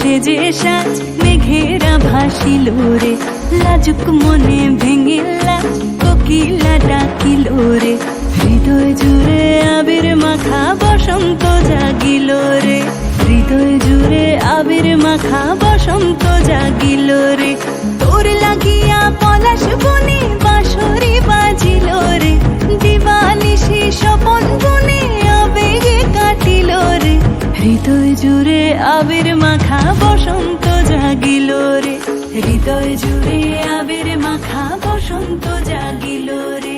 সেজে সাজ মেঘেরা ভাসিল রে, লাজুক মনে ভেঙিলা কোকিলা ডাকিল রে, হৃদয় জুড়ে আবির মাখা বসন্ত জাগিল রে, হৃদয় জুড়ে আবির মাখা বসন্ত জাগিল রে। তোর লাগিয়া পলাশ বনে বাঁশরি বাজিল রে, দিবানিশি স্বপন বনে আবেগে কাটিল রে, হৃদয় জুড়ে আবির মাখা বসন্ত জাগিল রে, হৃদয় জুড়ে আবির মাখা বসন্ত জাগিল রে।